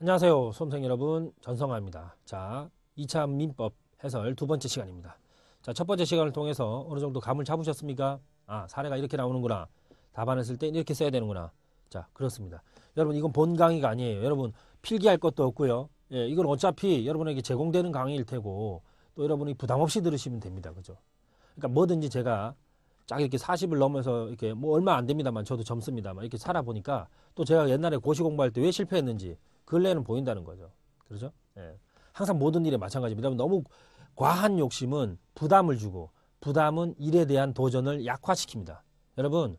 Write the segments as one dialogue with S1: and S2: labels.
S1: 안녕하세요. 수험생 여러분, 전성화입니다. 자, 2차 민법 해설 두 번째 시간입니다. 자, 첫 번째 시간을 통해서 어느 정도 감을 잡으셨습니까? 아, 사례가 이렇게 나오는구나. 답안을 쓸 때 이렇게 써야 되는구나. 자, 그렇습니다. 여러분, 이건 본 강의가 아니에요. 여러분, 필기할 것도 없고요. 예, 이건 어차피 여러분에게 제공되는 강의일 테고, 또 여러분이 부담 없이 들으시면 됩니다. 그죠? 그러니까 뭐든지 제가 쫙 이렇게 40을 넘어서 이렇게 뭐 얼마 안 됩니다만 저도 젊습니다만 이렇게 살아보니까 또 제가 옛날에 고시 공부할 때 왜 실패했는지 근래는 보인다는 거죠. 그렇죠? 예. 항상 모든 일에 마찬가지입니다. 너무 과한 욕심은 부담을 주고 부담은 일에 대한 도전을 약화시킵니다. 여러분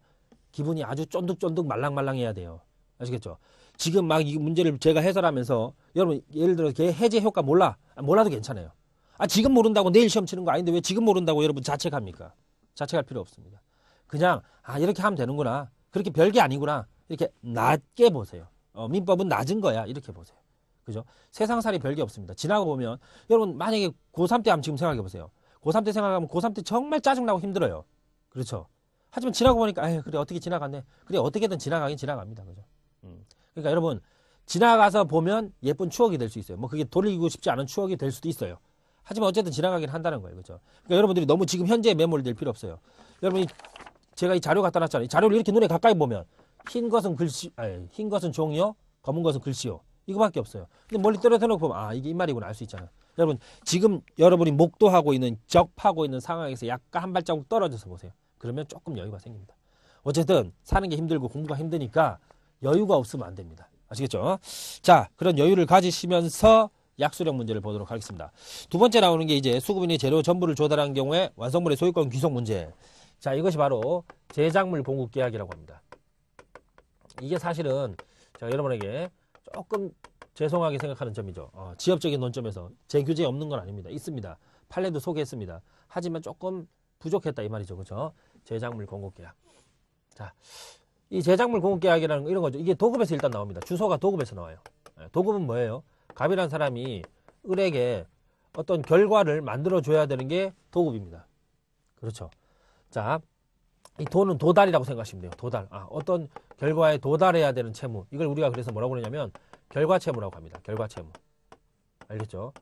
S1: 기분이 아주 쫀득쫀득 말랑말랑해야 돼요. 아시겠죠? 지금 막 이 문제를 제가 해설하면서 여러분 예를 들어 걔 해제 효과 몰라? 몰라도 괜찮아요. 아 지금 모른다고 내일 시험 치는 거 아닌데 왜 지금 모른다고 여러분 자책합니까? 자책할 필요 없습니다. 그냥 아 이렇게 하면 되는구나. 그렇게 별게 아니구나. 이렇게 낮게 보세요. 민법은 낮은 거야. 이렇게 보세요. 그죠? 세상살이 별게 없습니다. 지나고 보면 여러분 만약에 고3 때 한번 지금 생각해 보세요. 고3 때 생각하면 고3 때 정말 짜증나고 힘들어요. 그렇죠? 하지만 지나고 보니까 아유 그래 어떻게 지나갔네. 그래 어떻게든 지나가긴 지나갑니다. 그죠? 그러니까 여러분 지나가서 보면 예쁜 추억이 될 수 있어요. 뭐 그게 돌리고 싶지 않은 추억이 될 수도 있어요. 하지만 어쨌든 지나가긴 한다는 거예요. 그죠? 그러니까 여러분들이 너무 지금 현재에 매몰될 필요 없어요. 여러분이 제가 이 자료 갖다 놨잖아요. 이 자료를 이렇게 눈에 가까이 보면 흰 것은 글씨, 아니, 흰 것은 종이요, 검은 것은 글씨요. 이거밖에 없어요. 근데 멀리 떨어져 놓고 보면 아 이게 이 말이구나 알 수 있잖아요. 여러분 지금 여러분이 목도하고 있는 접하고 있는 상황에서 약간 한 발자국 떨어져서 보세요. 그러면 조금 여유가 생깁니다. 어쨌든 사는 게 힘들고 공부가 힘드니까 여유가 없으면 안 됩니다. 아시겠죠? 자, 그런 여유를 가지시면서 약수령 문제를 보도록 하겠습니다. 두 번째 나오는 게 이제 수급인이 재료 전부를 조달한 경우에 완성물의 소유권 귀속 문제. 자, 이것이 바로 제작물 공급 계약이라고 합니다. 이게 사실은 제가 여러분에게 조금 죄송하게 생각하는 점이죠. 지엽적인 논점에서 재규제 없는 건 아닙니다. 있습니다. 판례도 소개했습니다. 하지만 조금 부족했다 이 말이죠. 그렇죠? 제작물 공급 계약. 자, 이 제작물 공급 계약이라는 거 이런 거죠. 이게 도급에서 일단 나옵니다. 주소가 도급에서 나와요. 도급은 뭐예요? 갑이라는 사람이 을에게 어떤 결과를 만들어 줘야 되는 게 도급입니다. 그렇죠? 자, 이 도는 도달이라고 생각하시면 돼요. 도달. 어떤 결과에 도달해야 되는 채무. 이걸 우리가 그래서 뭐라고 그러냐면 결과채무라고 합니다. 결과채무. 알겠죠?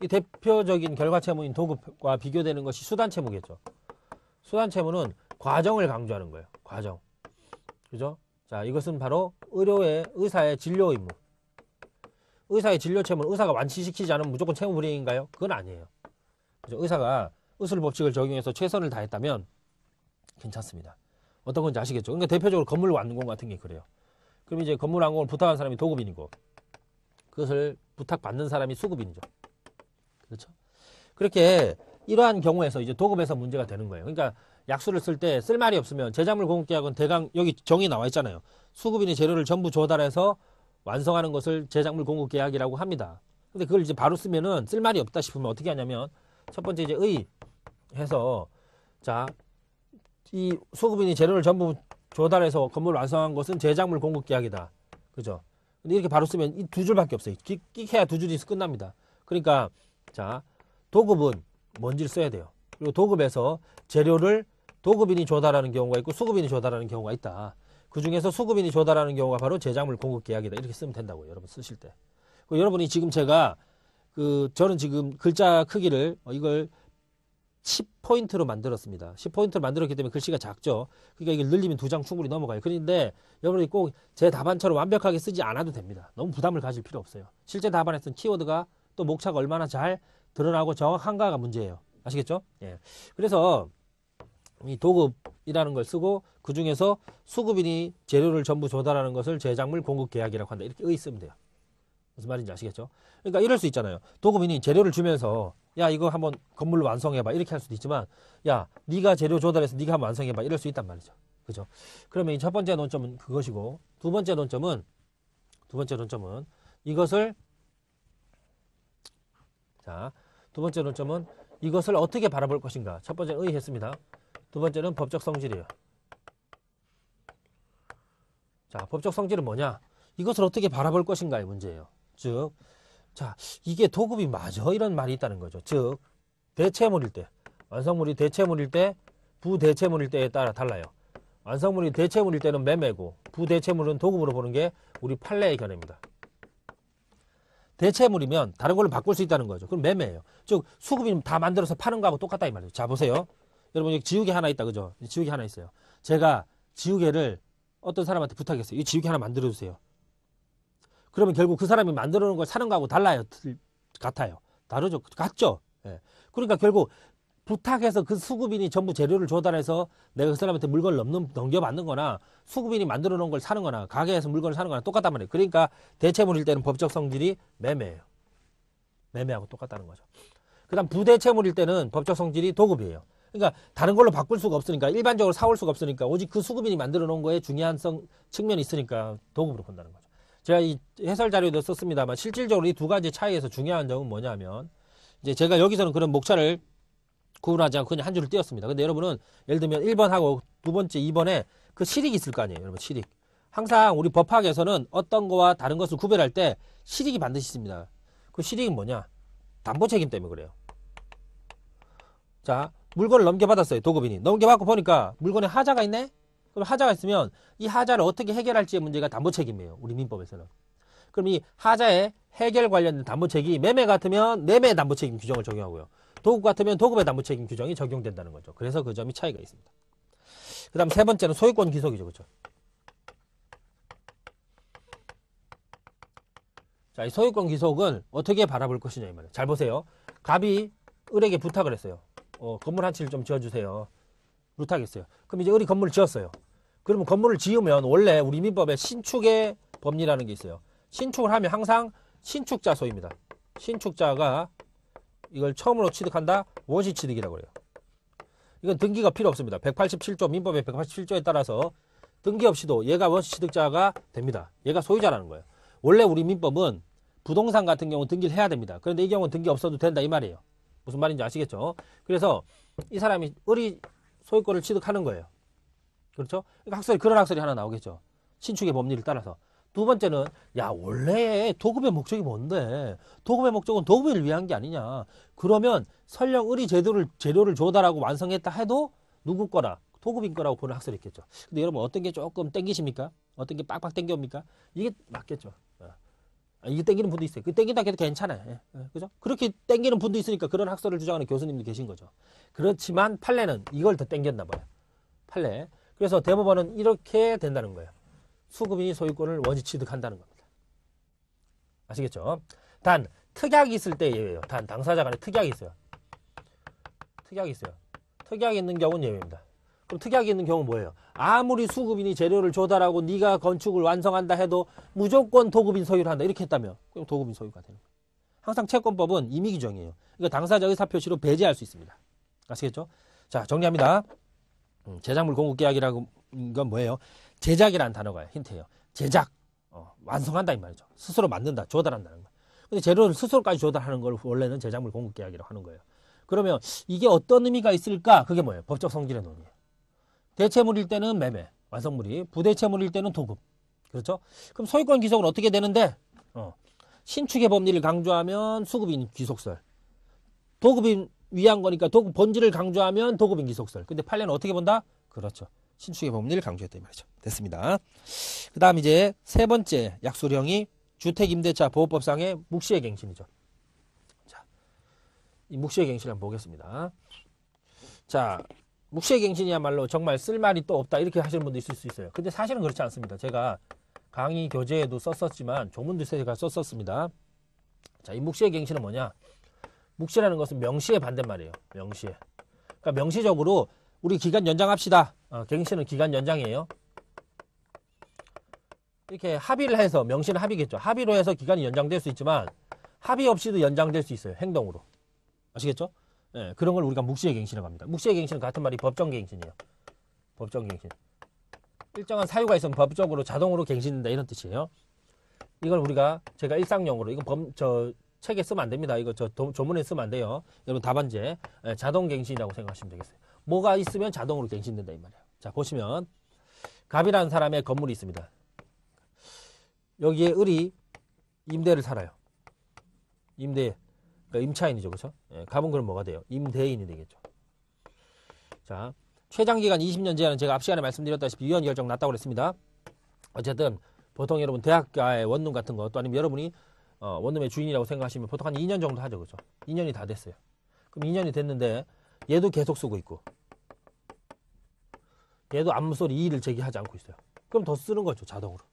S1: 이 대표적인 결과채무인 도급과 비교되는 것이 수단채무겠죠. 수단채무는 과정을 강조하는 거예요. 과정. 그죠? 자, 이것은 바로 의사의 진료 의무. 의사의 진료 채무는 의사가 완치시키지 않으면 무조건 채무 불이행인가요? 그건 아니에요. 그죠? 의사가 의술 법칙을 적용해서 최선을 다했다면 괜찮습니다. 어떤 건지 아시겠죠? 그러니까 대표적으로 건물 완공 같은 게 그래요. 그럼 이제 건물 완공을 부탁한 사람이 도급인이고 그것을 부탁받는 사람이 수급인이죠. 그렇죠? 그렇게 이러한 경우에서 이제 도급에서 문제가 되는 거예요. 그러니까 약수를 쓸 때 쓸 말이 없으면 제작물 공급계약은 대강 여기 정의 나와 있잖아요. 수급인이 재료를 전부 조달해서 완성하는 것을 제작물 공급계약이라고 합니다. 근데 그걸 이제 바로 쓰면은 쓸 말이 없다 싶으면 어떻게 하냐면 첫 번째 이제 의 해서 자, 이 수급인이 재료를 전부 조달해서 건물을 완성한 것은 제작물 공급계약이다. 그죠? 근데 이렇게 바로 쓰면 이 두 줄밖에 없어요. 끽해야 두 줄이 끝납니다. 그러니까 자, 도급은 뭔지를 써야 돼요. 그리고 도급에서 재료를 도급인이 조달하는 경우가 있고 수급인이 조달하는 경우가 있다. 그 중에서 수급인이 조달하는 경우가 바로 제작물 공급계약이다. 이렇게 쓰면 된다고요. 여러분 쓰실 때. 여러분이 지금 제가 저는 지금 글자 크기를 이걸 10포인트로 만들었습니다. 10포인트로 만들었기 때문에 글씨가 작죠. 그러니까 이걸 늘리면 2장 충분히 넘어가요. 그런데 여러분이 꼭 제 답안처럼 완벽하게 쓰지 않아도 됩니다. 너무 부담을 가질 필요 없어요. 실제 답안에서는 키워드가 또 목차가 얼마나 잘 드러나고 정확한가가 문제예요. 아시겠죠? 예. 그래서 이 도급이라는 걸 쓰고 그 중에서 수급인이 재료를 전부 조달하는 것을 제작물 공급 계약이라고 한다. 이렇게 의 쓰면 돼요. 무슨 말인지 아시겠죠? 그러니까 이럴 수 있잖아요. 도급인이 재료를 주면서 야 이거 한번 건물로 완성해봐 이렇게 할 수도 있지만 야 네가 재료 조달해서 네가 한번 완성해봐 이럴 수 있단 말이죠. 그죠? 그러면 이 첫 번째 논점은 그것이고 두 번째 논점은 이것을 자, 두 번째 논점은 이것을 어떻게 바라볼 것인가. 첫 번째는 의했습니다. 두 번째는 법적 성질이에요. 자, 법적 성질은 뭐냐? 이것을 어떻게 바라볼 것인가의 문제예요. 즉, 자, 이게 도급이 맞아? 이런 말이 있다는 거죠. 즉, 대체물일 때, 완성물이 대체물일 때, 부대체물일 때에 따라 달라요. 완성물이 대체물일 때는 매매고, 부대체물은 도급으로 보는 게 우리 판례의 견해입니다. 대체물이면 다른 걸로 바꿀 수 있다는 거죠. 그럼 매매예요. 즉 수급이 다 만들어서 파는 거하고 똑같다 이 말이에요. 자 보세요. 여러분 여기 지우개 하나 있다 그죠? 지우개 하나 있어요. 제가 지우개를 어떤 사람한테 부탁했어요. 이 지우개 하나 만들어 주세요. 그러면 결국 그 사람이 만들어 놓은 걸 사는 거하고 달라요. 같아요. 다르죠. 같죠. 예. 그러니까 결국 부탁해서 그 수급인이 전부 재료를 조달해서 내가 그 사람한테 물건을 넘겨받는 거나 수급인이 만들어 놓은 걸 사는 거나 가게에서 물건을 사는 거나 똑같단 말이에요. 그러니까 대체물일 때는 법적 성질이 매매예요. 매매하고 똑같다는 거죠. 그 다음 부대체물일 때는 법적 성질이 도급이에요. 그러니까 다른 걸로 바꿀 수가 없으니까 일반적으로 사올 수가 없으니까 오직 그 수급인이 만들어 놓은 거에 중요한 측면이 있으니까 도급으로 본다는 거죠. 제가 이 해설 자료도 썼습니다만 실질적으로 이 두 가지 차이에서 중요한 점은 뭐냐면 이제 제가 여기서는 그런 목차를 구분하지 않고 그냥 한 줄을 띄웠습니다. 근데 여러분은 예를 들면 1번하고 두 번째 2번에 그 실익이 있을 거 아니에요. 여러분 실익. 항상 우리 법학에서는 어떤 거와 다른 것을 구별할 때 실익이 반드시 있습니다. 그 실익은 뭐냐? 담보 책임 때문에 그래요. 자, 물건을 넘겨받았어요. 도급인이. 넘겨받고 보니까 물건에 하자가 있네? 그럼 하자가 있으면 이 하자를 어떻게 해결할지의 문제가 담보 책임이에요. 우리 민법에서는. 그럼 이 하자의 해결 관련된 담보 책임이 매매 같으면 매매 담보 책임 규정을 적용하고요. 도급 같으면 도급의 담보 책임 규정이 적용된다는 거죠. 그래서 그 점이 차이가 있습니다. 그 다음 세 번째는 소유권 귀속이죠. 그렇죠? 자, 이 소유권 귀속은 어떻게 바라볼 것이냐 이 말이에요. 잘 보세요. 갑이 을에게 부탁을 했어요. 건물 한 채를 좀 지어주세요. 부탁했어요. 그럼 이제 을이 건물을 지었어요. 그러면 건물을 지으면 원래 우리 민법에 신축의 법리라는 게 있어요. 신축을 하면 항상 신축자 소유입니다. 신축자가 이걸 처음으로 취득한다? 원시 취득이라고 그래요. 이건 등기가 필요 없습니다. 187조 민법의 187조에 따라서 등기 없이도 얘가 원시 취득자가 됩니다. 얘가 소유자라는 거예요. 원래 우리 민법은 부동산 같은 경우는 등기를 해야 됩니다. 그런데 이 경우는 등기 없어도 된다 이 말이에요. 무슨 말인지 아시겠죠? 그래서 이 사람이 을이 소유권을 취득하는 거예요. 그렇죠? 그러니까 그런 학설이 하나 나오겠죠. 신축의 법리를 따라서. 두 번째는 야 원래 도급의 목적이 뭔데? 도급의 목적은 도급을 위한 게 아니냐. 그러면 설령 을이 재료를 조달하고 완성했다 해도 누구 거라? 도급인 거라고 보는 학설이 있겠죠. 근데 여러분 어떤 게 조금 땡기십니까? 어떤 게 빡빡 땡겨옵니까? 이게 맞겠죠. 이게 땡기는 분도 있어요. 그 땡긴다 해도 괜찮아요. 그죠? 그렇게 땡기는 분도 있으니까 그런 학설을 주장하는 교수님도 계신 거죠. 그렇지만 판례는 이걸 더 땡겼나 봐요. 판례. 그래서 대법원은 이렇게 된다는 거예요. 수급인이 소유권을 원시 취득한다는 겁니다. 아시겠죠? 단 특약이 있을 때 예외예요. 단 당사자 간에 특약이 있어요. 특약이 있어요. 특약이 있는 경우는 예외입니다. 그럼 특약이 있는 경우는 뭐예요? 아무리 수급인이 재료를 조달하고 네가 건축을 완성한다 해도 무조건 도급인 소유를 한다. 이렇게 했다면 그럼 도급인 소유가 되는 거예요. 항상 채권법은 임의 규정이에요. 이거 당사자 의사 표시로 배제할 수 있습니다. 아시겠죠? 자, 정리합니다. 제작물 공급 계약이라는 건 뭐예요? 제작이라는 단어가 힌트예요. 제작, 완성한다 이 말이죠. 스스로 만든다, 조달한다는 거. 근데 재료를 스스로까지 조달하는 걸 원래는 제작물 공급 계약이라고 하는 거예요. 그러면 이게 어떤 의미가 있을까? 그게 뭐예요? 법적 성질의 논의예요. 대체물일 때는 매매, 완성물이, 부대체물일 때는 도급. 그렇죠? 그럼 소유권 귀속은 어떻게 되는데? 신축의 법리를 강조하면 수급인 귀속설. 도급인 위한 거니까 도급 본질을 강조하면 도급인 귀속설. 근데 판례는 어떻게 본다? 그렇죠. 신축의 법리를 강조했다 이 말이죠. 됐습니다. 그 다음 이제 세 번째 약소령이 주택임대차 보호법상의 묵시의 갱신이죠. 자, 이 묵시의 갱신을 한번 보겠습니다. 자, 묵시의 갱신이야말로 정말 쓸 말이 또 없다 이렇게 하시는 분도 있을 수 있어요. 근데 사실은 그렇지 않습니다. 제가 강의 교재에도 썼었지만 조문도 제가 썼었습니다. 자, 이 묵시의 갱신은 뭐냐? 묵시라는 것은 명시의 반대말이에요. 명시의. 그러니까 명시적으로 우리 기간 연장합시다. 갱신은 기간 연장이에요. 이렇게 합의를 해서 명시는 합의겠죠. 합의로 해서 기간이 연장될 수 있지만 합의 없이도 연장될 수 있어요. 행동으로. 아시겠죠? 네, 그런 걸 우리가 묵시의 갱신이라고 합니다. 묵시의 갱신은 같은 말이 법정 갱신이에요. 법정 갱신. 일정한 사유가 있으면 법적으로 자동으로 갱신된다 이런 뜻이에요. 이걸 우리가 제가 일상용어로 이거 책에 쓰면 안 됩니다. 이거 조문에 쓰면 안 돼요. 여러분 답안제 자동 갱신이라고 생각하시면 되겠어요. 뭐가 있으면 자동으로 갱신된다 이 말이에요. 자 보시면 갑이라는 사람의 건물이 있습니다. 여기에 을이 임대를 살아요. 임대, 그러니까 임차인이죠, 그렇죠? 갑은 그럼 뭐가 돼요? 임대인이 되겠죠. 자, 최장기간 20년 제한은 제가 앞 시간에 말씀드렸다시피 위헌 결정 났다고 그랬습니다. 어쨌든 보통 여러분 대학가의 원룸 같은 거 또 아니면 여러분이 원룸의 주인이라고 생각하시면 보통 한 2년 정도 하죠. 그죠? 2년이 다 됐어요. 그럼 2년이 됐는데 얘도 계속 쓰고 있고 얘도 아무 소리 이의를 제기하지 않고 있어요. 그럼 더 쓰는 거죠. 자동으로.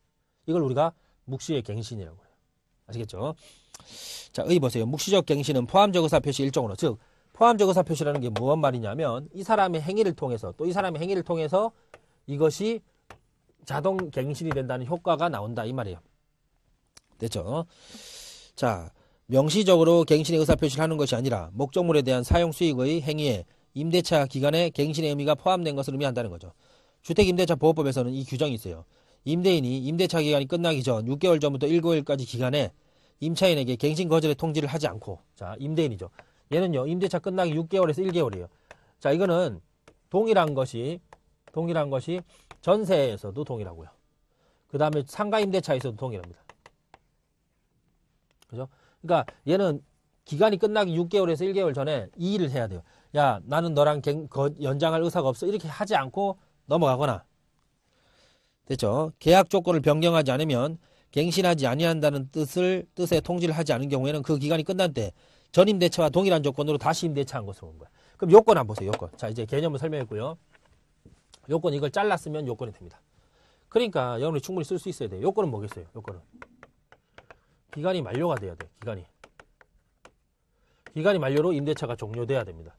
S1: 이걸 우리가 묵시의 갱신이라고 해요. 아시겠죠? 자, 의 보세요. 묵시적 갱신은 포함적 의사표시 일종으로, 즉 포함적 의사표시라는 게 무슨 말이냐면 이 사람의 행위를 통해서 또 이 사람의 행위를 통해서 이것이 자동 갱신이 된다는 효과가 나온다 이 말이에요. 됐죠? 자, 명시적으로 갱신의 의사표시를 하는 것이 아니라 목적물에 대한 사용 수익의 행위에 임대차 기간에 갱신의 의미가 포함된 것을 의미한다는 거죠. 주택임대차보호법에서는 이 규정이 있어요. 임대인이 임대차 기간이 끝나기 전 6개월 전부터 7개월까지 기간에 임차인에게 갱신 거절의 통지를 하지 않고, 자, 임대인이죠. 얘는요, 임대차 끝나기 6개월에서 1개월이에요. 자, 이거는 동일한 것이 전세에서도 동일하고요. 그 다음에 상가 임대차에서도 동일합니다. 그죠? 그러니까 얘는 기간이 끝나기 6개월에서 1개월 전에 이 일을 해야 돼요. 야, 나는 너랑 연장할 의사가 없어. 이렇게 하지 않고 넘어가거나. 됐죠? 계약 조건을 변경하지 않으면 갱신하지 아니한다는 뜻의 통지를 하지 않은 경우에는 그 기간이 끝난 때 전임대차와 동일한 조건으로 다시 임대차한 것으로 본 거야. 그럼 요건 한번 보세요. 요건. 자, 이제 개념을 설명했고요. 요건 이걸 잘랐으면 요건이 됩니다. 그러니까 여러분이 충분히 쓸 수 있어야 돼요. 요건은 뭐겠어요? 요건은 기간이 만료가 돼야 돼. 기간이 만료로 임대차가 종료돼야 됩니다.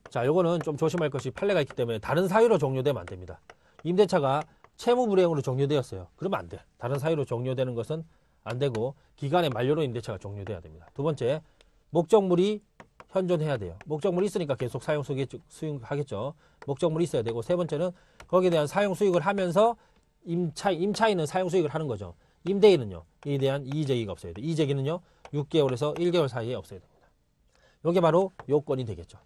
S1: 자, 요거는 좀 조심할 것이 판례가 있기 때문에 다른 사유로 종료되면 안 됩니다. 임대차가 채무 불이행으로 종료되었어요. 그러면 안 돼. 다른 사유로 종료되는 것은 안 되고 기간의 만료로 임대차가 종료돼야 됩니다. 두 번째, 목적물이 현존해야 돼요. 목적물이 있으니까 계속 사용 수익하겠죠. 목적물이 있어야 되고, 세 번째는 거기에 대한 사용 수익을 하면서 임차인은 사용 수익을 하는 거죠. 임대인은요, 이에 대한 이의제기가 없어야 돼요. 이의제기는요, 6개월에서 1개월 사이에 없어야 됩니다. 이게 바로 요건이 되겠죠.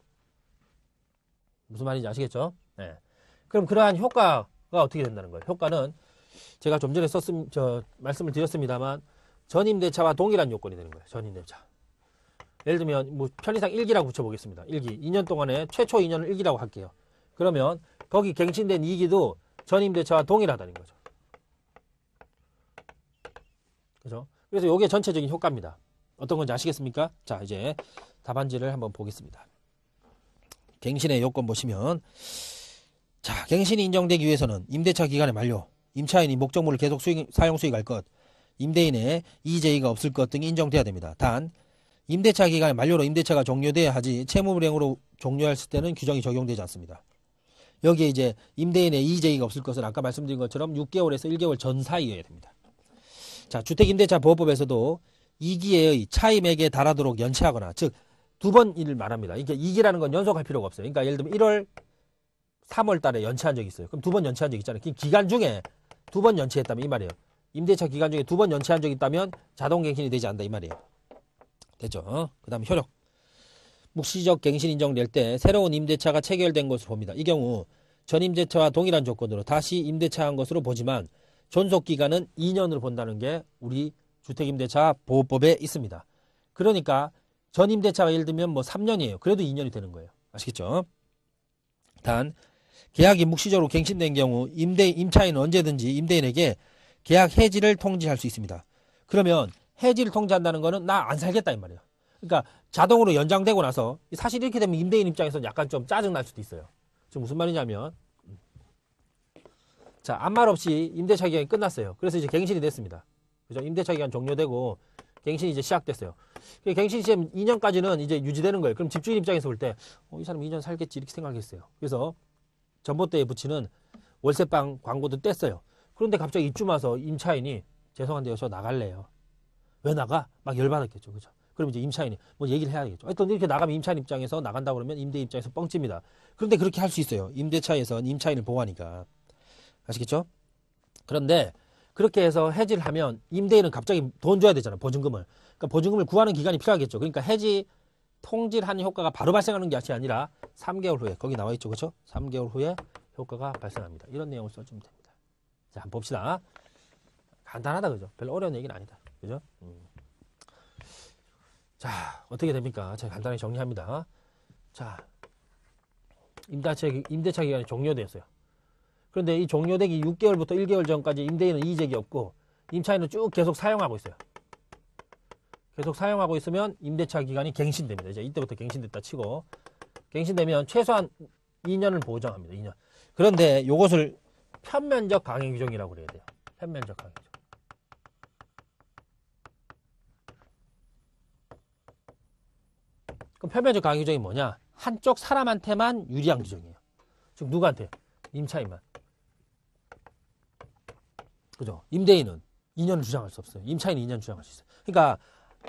S1: 무슨 말인지 아시겠죠? 네. 그럼 그러한 효과가 어떻게 된다는 거예요? 효과는 제가 좀 전에 말씀을 드렸습니다만 전임대차와 동일한 요건이 되는 거예요. 전임대차. 예를 들면 뭐 편의상 1기라고 붙여보겠습니다. 1기. 2년 동안에 최초 2년을 1기라고 할게요. 그러면 거기 갱신된 2기도 전임대차와 동일하다는 거죠. 그죠? 그래서 이게 전체적인 효과입니다. 어떤 건지 아시겠습니까? 자, 이제 답안지를 한번 보겠습니다. 갱신의 요건 보시면, 자, 갱신이 인정되기 위해서는 임대차 기간의 만료, 임차인이 목적물을 계속 사용 수익할 것, 임대인의 이의제의가 없을 것 등이 인정돼야 됩니다. 단 임대차 기간의 만료로 임대차가 종료돼야 하지 채무불이행으로 종료했을 때는 규정이 적용되지 않습니다. 여기에 이제 임대인의 이의제의가 없을 것은 아까 말씀드린 것처럼 6개월에서 1개월 전 사이여야 됩니다. 자, 주택임대차보호법에서도 2기의 차임액에 달하도록 연체하거나, 즉 두 번 일을 말합니다. 그러니까 2기라는 건 연속할 필요가 없어요. 그러니까 예를 들면 1월 3월 달에 연체한 적이 있어요. 그럼 두 번 연체한 적이 있잖아요. 기간 중에 두 번 연체했다면 이 말이에요. 임대차 기간 중에 두 번 연체한 적이 있다면 자동갱신이 되지 않는다 이 말이에요. 됐죠? 그 다음 효력. 묵시적 갱신 인정될 때 새로운 임대차가 체결된 것으로 봅니다. 이 경우 전임대차와 동일한 조건으로 다시 임대차한 것으로 보지만 존속기간은 2년으로 본다는 게 우리 주택임대차 보호법에 있습니다. 그러니까 전임대차가 예를 들면 뭐 3년이에요. 그래도 2년이 되는 거예요. 아시겠죠? 단 계약이 묵시적으로 갱신된 경우 임차인은 언제든지 임대인에게 계약 해지를 통지할 수 있습니다. 그러면 해지를 통지한다는 거는 나 안 살겠다 이 말이에요. 그러니까 자동으로 연장되고 나서 사실 이렇게 되면 임대인 입장에서는 약간 좀 짜증날 수도 있어요. 지금 무슨 말이냐면, 자, 아무 말 없이 임대차 기간이 끝났어요. 그래서 이제 갱신이 됐습니다. 그죠? 임대차 기간 종료되고 갱신이 이제 시작됐어요. 갱신 시점 2년까지는 이제 유지되는 거예요. 그럼 집주인 입장에서 볼 때 이 사람 2년 살겠지 이렇게 생각했어요. 그래서 전봇대에 붙이는 월세방 광고도 뗐어요. 그런데 갑자기 입주 와서 임차인이 죄송한데요, 저 나갈래요. 왜 나가? 막 열받았겠죠. 그죠? 그럼 이제 임차인이 뭐 얘기를 해야 되겠죠. 하여튼 이렇게 나가면 임차인 입장에서 나간다고 그러면 임대 입장에서 뻥집니다. 그런데 그렇게 할 수 있어요. 임대차에선 임차인을 보호하니까. 아시겠죠? 그런데 그렇게 해서 해지를 하면 임대인은 갑자기 돈 줘야 되잖아요. 보증금을. 그러니까 보증금을 구하는 기간이 필요하겠죠. 그러니까 해지 통지하는 효과가 바로 발생하는 것이 아니라 3개월 후에, 거기 나와 있죠. 그렇죠? 3개월 후에 효과가 발생합니다. 이런 내용을 써주면 됩니다. 자, 한번 봅시다. 간단하다. 그죠? 별로 어려운 얘기는 아니다. 그죠? 자, 어떻게 됩니까? 제가 간단하게 정리합니다. 자, 임대차 기간이 종료되었어요. 그런데 이 종료되기 6개월부터 1개월 전까지 임대인은 이의제기 없고 임차인은 쭉 계속 사용하고 있어요. 계속 사용하고 있으면 임대차 기간이 갱신됩니다. 이제 이때부터 갱신됐다 치고 갱신되면 최소한 2년을 보장합니다. 2년. 그런데 이것을 편면적 강행 규정이라고 그래야 돼요. 편면적 강행 규정. 그럼 편면적 강행 규정이 뭐냐? 한쪽 사람한테만 유리한 규정이에요. 즉 누구한테? 임차인만. 그죠? 임대인은 2년을 주장할 수 없어요. 임차인은 2년 주장할 수 있어요. 그러니까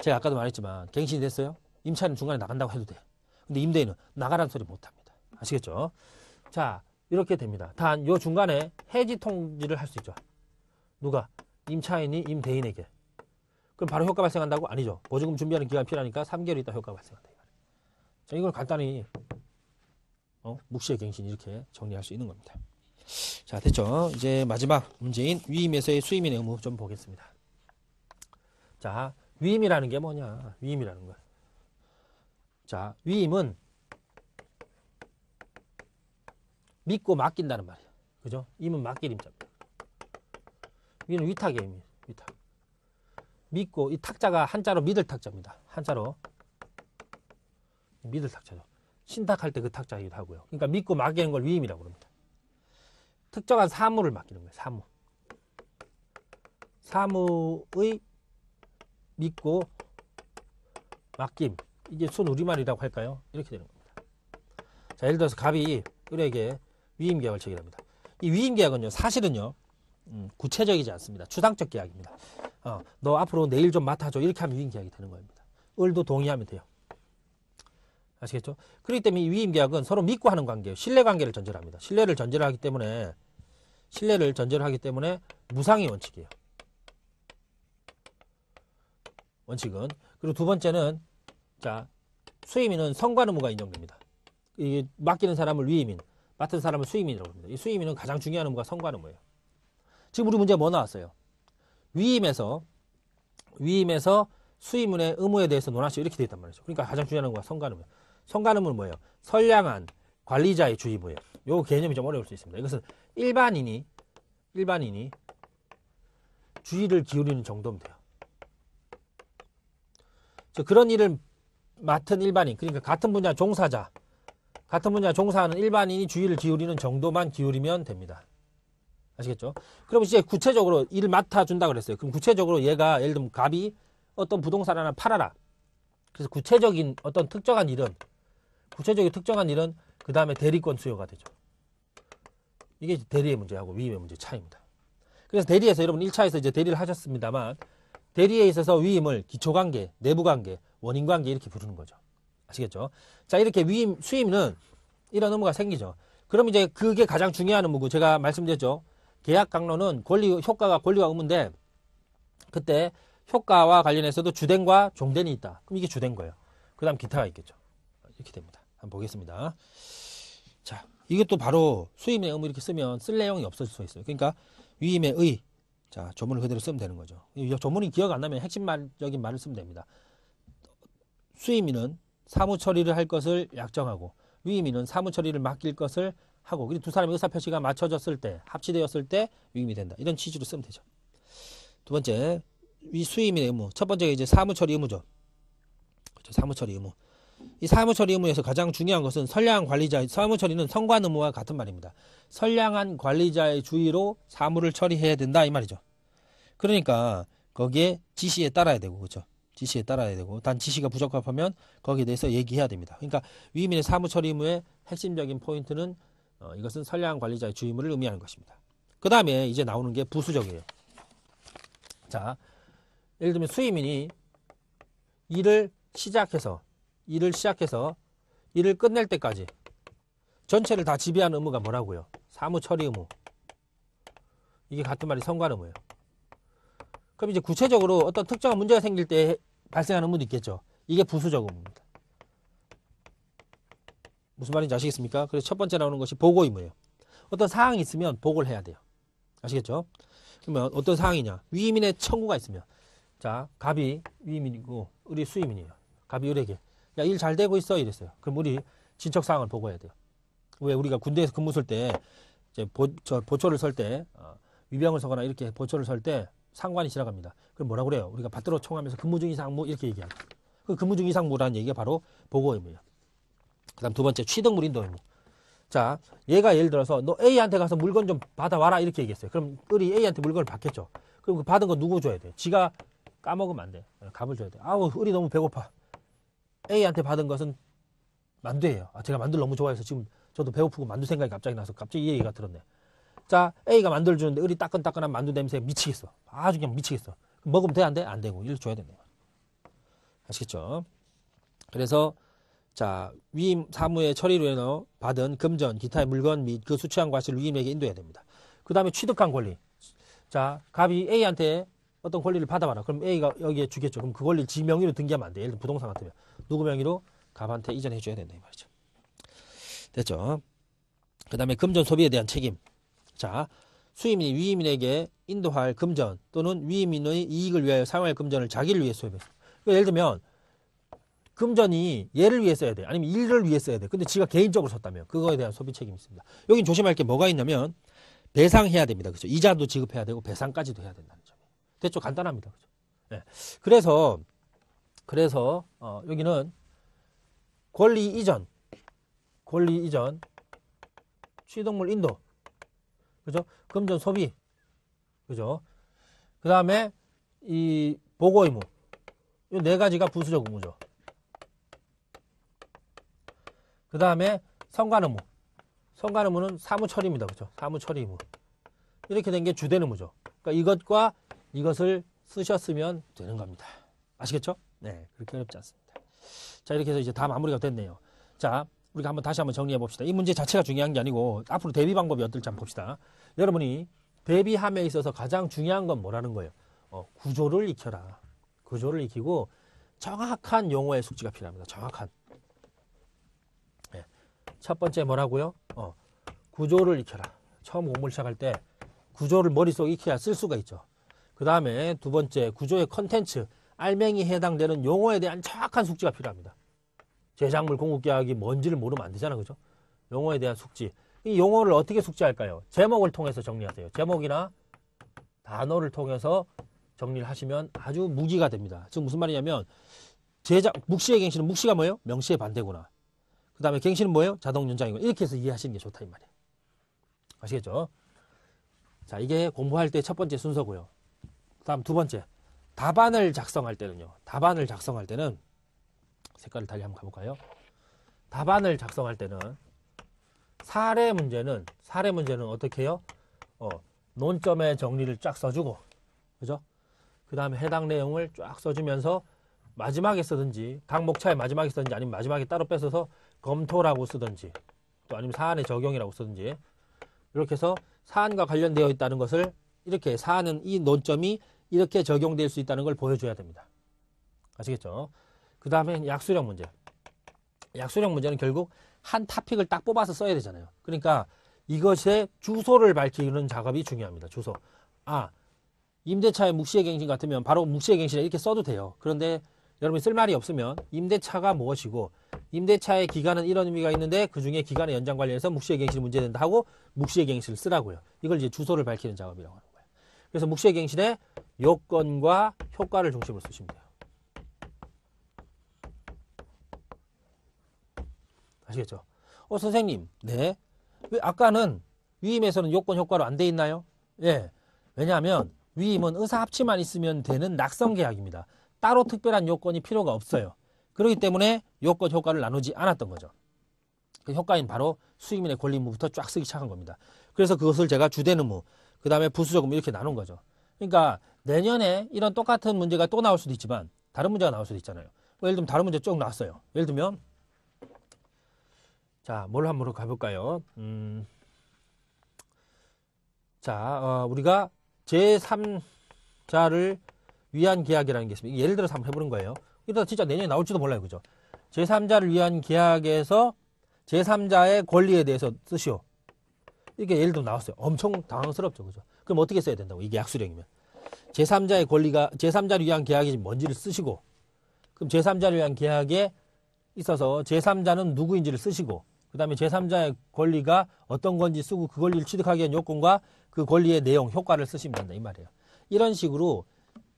S1: 제가 아까도 말했지만 갱신이 됐어요. 임차인은 중간에 나간다고 해도 돼. 근데 임대인은 나가라는 소리 못 합니다. 아시겠죠? 자, 이렇게 됩니다. 단 요 중간에 해지 통지를 할 수 있죠. 누가? 임차인이 임대인에게. 그럼 바로 효과 발생한다고? 아니죠. 보증금 준비하는 기간 필요하니까 3개월 있다 효과 발생한다. 자, 이걸 간단히 묵시의 갱신 이렇게 정리할 수 있는 겁니다. 자, 됐죠? 이제 마지막 문제인 위임에서의 수임인의 의무 좀 보겠습니다. 자, 위임이라는 게 뭐냐? 위임이라는 거. 자, 위임은 믿고 맡긴다는 말이에요. 그죠? 임은 맡길 임자입니다. 위는 위탁의 의미, 위탁. 믿고, 이 탁자가 한자로 믿을 탁자입니다. 한자로 믿을 탁자죠. 신탁할 때 그 탁자이기도 하고요. 그러니까 믿고 맡기는 걸 위임이라고 합니다. 특정한 사무를 맡기는 거예요. 사무. 사무의 믿고 맡김. 이게 순 우리말이라고 할까요? 이렇게 되는 겁니다. 자, 예를 들어서 갑이 을에게 위임계약을 체결합니다. 이 위임계약은요, 사실은요, 구체적이지 않습니다. 추상적 계약입니다. 너 앞으로 내일 좀 맡아줘. 이렇게 하면 위임계약이 되는 겁니다. 을도 동의하면 돼요. 아시겠죠? 그렇기 때문에 이 위임계약은 서로 믿고 하는 관계예요. 신뢰관계를 전제로 합니다. 신뢰를 전제로 하기 때문에 무상의 원칙이에요. 원칙은. 그리고 두 번째는 자, 수임인은 성관 의무가 인정됩니다. 이게 맡기는 사람을 위임인, 맡은 사람을 수임인이라고 합니다. 이 수임인은 가장 중요한 의무가 성관 의무예요. 지금 우리 문제 뭐 나왔어요? 위임에서 수임인의 의무에 대해서 논하시오 이렇게 되어 있단 말이죠. 그러니까 가장 중요한 의무가 성관 의무예요. 성관 의무는 뭐예요? 선량한 관리자의 주의무예요. 요 개념이 좀 어려울 수 있습니다. 이것은 일반인이 주의를 기울이는 정도면 돼요. 그런 일을 맡은 일반인, 그러니까 같은 분야 종사하는 일반인이 주의를 기울이는 정도만 기울이면 됩니다. 아시겠죠? 그럼 이제 구체적으로 일을 맡아준다 그랬어요. 그럼 구체적으로 얘가 예를 들면 갑이 어떤 부동산 하나 팔아라. 그래서 구체적인 특정한 일은 그 다음에 대리권 수요가 되죠. 이게 대리의 문제하고 위임의 문제 차이입니다. 그래서 대리에서 여러분 1차에서 이제 대리를 하셨습니다만 대리에 있어서 위임을 기초관계, 내부관계, 원인관계 이렇게 부르는 거죠. 아시겠죠? 자, 이렇게 수임은 이런 의무가 생기죠. 그럼 이제 그게 가장 중요한 의무고 제가 말씀드렸죠. 계약 강론은 효과가 권리와 의무인데 그때 효과와 관련해서도 주된과 종된이 있다. 그럼 이게 주된 거예요. 그 다음 기타가 있겠죠. 이렇게 됩니다. 한번 보겠습니다. 자, 이것도 바로 수임의 의무 이렇게 쓰면 쓸 내용이 없어질 수 있어요. 그러니까 위임의 의. 자, 조문을 그대로 쓰면 되는 거죠. 조문이 기억 안 나면 핵심적인 말을 쓰면 됩니다. 수임인은 사무 처리를 할 것을 약정하고 위임인은 사무 처리를 맡길 것을 하고 그리고 두 사람의 의사표시가 맞춰졌을 때 합치되었을 때 위임이 된다. 이런 취지로 쓰면 되죠. 두 번째, 수임인의 의무. 첫 번째가 이제 사무 처리 의무죠. 그렇죠? 사무 처리 의무. 이 사무 처리 의무에서 가장 중요한 것은 선량한 관리자, 사무 처리는 성관 의무와 같은 말입니다. 선량한 관리자의 주의로 사무를 처리해야 된다 이 말이죠. 그러니까 거기에 지시에 따라야 되고 그렇죠. 지시에 따라야 되고 단 지시가 부적합하면 거기에 대해서 얘기해야 됩니다. 그러니까 위임인의 사무 처리 의무의 핵심적인 포인트는 이것은 선량한 관리자의 주의 의무를 의미하는 것입니다. 그 다음에 이제 나오는 게 부수적이에요. 자, 예를 들면 수임인이 일을 시작해서 일을 끝낼 때까지 전체를 다 지배하는 의무가 뭐라고요? 사무 처리 의무. 이게 같은 말이 성관 의무예요. 그럼 이제 구체적으로 어떤 특정한 문제가 생길 때 발생하는 의무도 있겠죠. 이게 부수적 의무입니다. 무슨 말인지 아시겠습니까? 그래서 첫 번째 나오는 것이 보고 의무예요. 어떤 사항이 있으면 보고를 해야 돼요. 아시겠죠? 그러면 어떤 사항이냐? 위임인의 청구가 있으면 자, 갑이 위임인이고 을이 수임인이에요. 갑이 을에게 야, 일 잘 되고 있어 이랬어요. 그럼 우리 진척 사항을 보고해야 돼요. 왜 우리가 군대에서 근무 쓸 때 이제 보초를 설 때 위병을 서거나 이렇게 보초를 설 때 상관이 지나갑니다. 그럼 뭐라고 그래요? 우리가 받들어 청하면서 근무 중 이상무 이렇게 얘기하죠. 그 근무 중 이상무라는 얘기가 바로 보고 의무예요. 그 다음 두 번째 취득물 인도 의무. 자, 얘가 예를 들어서 너 A한테 가서 물건 좀 받아와라 이렇게 얘기했어요. 그럼 을이 A한테 물건을 받겠죠. 그럼 그 받은 거 누구 줘야 돼? 지가 까먹으면 안 돼. 값을 줘야 돼. 아우, 을이 너무 배고파. A한테 받은 것은 만두예요. 제가 만두를 너무 좋아해서 지금 저도 배고프고 만두 생각이 갑자기 나서 갑자기 이 얘기가 들었네. 자, A가 만두를 주는데 을이 따끈따끈한 만두 냄새에 미치겠어. 아주 그냥 미치겠어. 그럼 먹으면 돼? 안 돼? 안 되고. 이를 줘야 된다. 아시겠죠? 그래서 자, 위임 사무의 처리로 인해 받은 금전, 기타의 물건 및 그 수취한 과실을 위임에게 인도해야 됩니다. 그 다음에 취득한 권리. 자, 갑이 A한테 어떤 권리를 받아봐라. 그럼 A가 여기에 주겠죠. 그럼 그 권리를 지 명의로 등기하면 안 돼. 예를 들어 부동산 같으면. 누구 명의로? 갑한테 이전해 줘야 된다. 이 말이죠. 됐죠? 그 다음에 금전 소비에 대한 책임. 자, 수임인이 위임인에게 인도할 금전 또는 위임인의 이익을 위하여 사용할 금전을 자기를 위해 소유했어. 그러니까 예를 들면 금전이 얘를 위해 써야 돼. 아니면 일을 위해 써야 돼. 근데 지가 개인적으로 썼다면 그거에 대한 소비 책임이 있습니다. 여긴 조심할 게 뭐가 있냐면 배상해야 됩니다. 그렇죠? 이자도 지급해야 되고 배상까지도 해야 된다는 점이에요. 됐죠? 간단합니다. 그렇죠? 네. 그래서 여기는 권리 이전, 취득물 인도, 그죠? 금전 소비, 그죠? 그 다음에 이 보고 의무, 이 네 가지가 부수적 의무죠. 그 다음에 선관 의무, 선관 의무는 사무 처리입니다, 그죠? 사무 처리 의무. 이렇게 된 게 주된 의무죠. 그러니까 이것과 이것을 쓰셨으면 되는 겁니다. 아시겠죠? 네, 그렇게 어렵지 않습니다. 자, 이렇게 해서 이제 다 마무리가 됐네요. 자, 우리가 다시 한번 정리해 봅시다. 이 문제 자체가 중요한 게 아니고 앞으로 대비 방법이 어떨지 한번 봅시다. 여러분이 대비함에 있어서 가장 중요한 건 뭐라는 거예요? 구조를 익혀라. 구조를 익히고 정확한 용어의 숙지가 필요합니다. 정확한. 네. 첫 번째 뭐라고요? 구조를 익혀라. 처음 공부를 시작할 때 구조를 머릿속에 익혀야 쓸 수가 있죠. 그 다음에 두 번째 구조의 컨텐츠, 알맹이에 해당되는 용어에 대한 정확한 숙지가 필요합니다. 제작물 공급계약이 뭔지를 모르면 안 되잖아, 그죠? 용어에 대한 숙지. 이 용어를 어떻게 숙지할까요? 제목을 통해서 정리하세요. 제목이나 단어를 통해서 정리를 하시면 아주 무기가 됩니다. 즉 무슨 말이냐면 묵시의 갱신은 묵시가 뭐예요? 명시의 반대구나. 그 다음에 갱신은 뭐예요? 자동 연장이고. 이렇게 해서 이해하시는 게 좋다 이 말이에요. 아시겠죠? 자, 이게 공부할 때 첫 번째 순서고요. 그 다음 두 번째, 답안을 작성할 때는요. 답안을 작성할 때는 색깔을 달리 한번 가볼까요? 답안을 작성할 때는 사례 문제는 어떻게 해요? 논점의 정리를 쫙 써주고, 그죠? 그 다음에 해당 내용을 쫙 써주면서 마지막에 쓰든지, 각 목차의 마지막에 쓰든지, 아니면 마지막에 따로 뺏어서 검토라고 쓰든지, 또 아니면 사안의 적용이라고 쓰든지, 이렇게 해서 사안과 관련되어 있다는 것을 이렇게 사안은 이 논점이 이렇게 적용될 수 있다는 걸 보여줘야 됩니다. 아시겠죠? 그 다음에 약수령 문제. 약수령 문제는 결국 한 토픽을 딱 뽑아서 써야 되잖아요. 그러니까 이것의 주소를 밝히는 작업이 중요합니다. 주소. 임대차의 묵시의 갱신 같으면 바로 묵시의 갱신에 이렇게 써도 돼요. 그런데 여러분이 쓸 말이 없으면 임대차가 무엇이고 임대차의 기간은 이런 의미가 있는데 그중에 기간의 연장 관련해서 묵시의 갱신이 문제된다 하고 묵시의 갱신을 쓰라고요. 이걸 이제 주소를 밝히는 작업이라고 하는 거예요. 그래서 묵시의 갱신의 요건과 효과를 중심으로 쓰시면 돼요. 아시겠죠? 선생님, 네. 왜 아까는 위임에서는 요건 효과로 안 돼 있나요? 예. 왜냐하면 위임은 의사합치만 있으면 되는 낙성계약입니다. 따로 특별한 요건이 필요가 없어요. 그렇기 때문에 요건 효과를 나누지 않았던 거죠. 그 효과인 바로 수임인의 권리 의무부터 쫙 쓰기 시작한 겁니다. 그래서 그것을 제가 주된 의무, 그 다음에 부수적 의무 이렇게 나눈 거죠. 그러니까 내년에 이런 똑같은 문제가 또 나올 수도 있지만 다른 문제가 나올 수도 있잖아요. 예를 들면 다른 문제 쭉 나왔어요. 예를 들면 자, 뭘 한번 가볼까요? 자, 우리가 제3자를 위한 계약이라는 게 있습니다. 예를 들어서 한번 해보는 거예요. 이러다 진짜 내년에 나올지도 몰라요. 그죠? 제3자를 위한 계약에서 제3자의 권리에 대해서 쓰시오. 이게 예를 들어 나왔어요. 엄청 당황스럽죠. 그죠? 그럼 어떻게 써야 된다고? 이게 약수령이면. 제3자의 권리가, 제3자를 위한 계약이 뭔지를 쓰시고, 그럼 제3자를 위한 계약에 있어서 제3자는 누구인지를 쓰시고, 그 다음에 제3자의 권리가 어떤 건지 쓰고 그 권리를 취득하기 위한 요건과 그 권리의 내용, 효과를 쓰시면 된다. 이 말이에요. 이런 식으로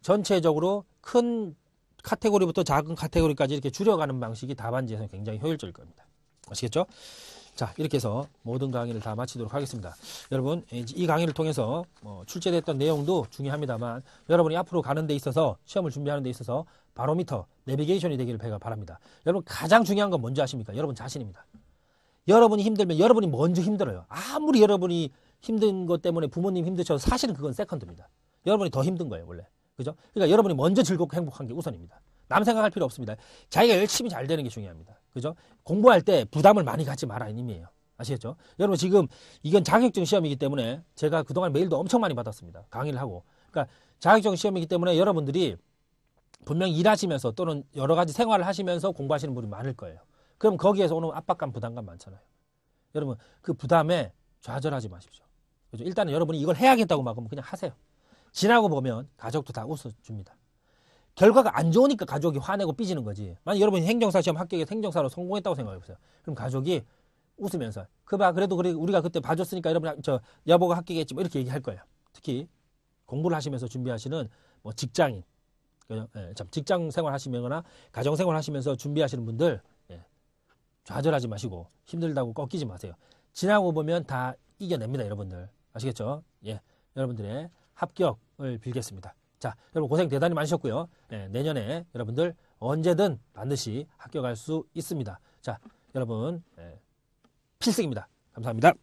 S1: 전체적으로 큰 카테고리부터 작은 카테고리까지 이렇게 줄여가는 방식이 답안지에서는 굉장히 효율적일 겁니다. 아시겠죠? 자, 이렇게 해서 모든 강의를 다 마치도록 하겠습니다. 여러분, 이 강의를 통해서 출제됐던 내용도 중요합니다만 여러분이 앞으로 가는 데 있어서 시험을 준비하는 데 있어서 바로미터, 내비게이션이 되기를 바랍니다. 여러분, 가장 중요한 건 뭔지 아십니까? 여러분 자신입니다. 여러분이 힘들면 여러분이 먼저 힘들어요. 아무리 여러분이 힘든 것 때문에 부모님 힘드셔도 사실은 그건 세컨드입니다. 여러분이 더 힘든 거예요, 원래. 그죠? 그러니까 여러분이 먼저 즐겁고 행복한 게 우선입니다. 남 생각할 필요 없습니다. 자기가 열심히 잘 되는 게 중요합니다. 그죠? 공부할 때 부담을 많이 갖지 마라는 의미예요. 아시겠죠? 여러분 지금 이건 자격증 시험이기 때문에 제가 그동안 메일도 엄청 많이 받았습니다. 강의를 하고. 그러니까 자격증 시험이기 때문에 여러분들이 분명히 일하시면서 또는 여러 가지 생활을 하시면서 공부하시는 분이 많을 거예요. 그럼 거기에서 오는 압박감, 부담감 많잖아요. 여러분 그 부담에 좌절하지 마십시오. 그죠? 일단은 여러분이 이걸 해야겠다고 막 하면 그냥 하세요. 지나고 보면 가족도 다 웃어줍니다. 결과가 안 좋으니까 가족이 화내고 삐지는 거지. 만약 여러분이 행정사 시험 합격해서 행정사로 성공했다고 생각해보세요. 그럼 가족이 웃으면서 그래도 우리가 그때 봐줬으니까 여보가 합격했지 뭐 이렇게 얘기할 거예요. 특히 공부를 하시면서 준비하시는 뭐 직장인, 직장 생활 하시거나 가정 생활 하시면서 준비하시는 분들 좌절하지 마시고 힘들다고 꺾이지 마세요. 지나고 보면 다 이겨냅니다, 여러분들. 아시겠죠? 예, 여러분들의 합격을 빌겠습니다. 자, 여러분 고생 대단히 많으셨고요. 내년에 여러분들 언제든 반드시 합격할 수 있습니다. 자, 여러분 필승입니다. 감사합니다.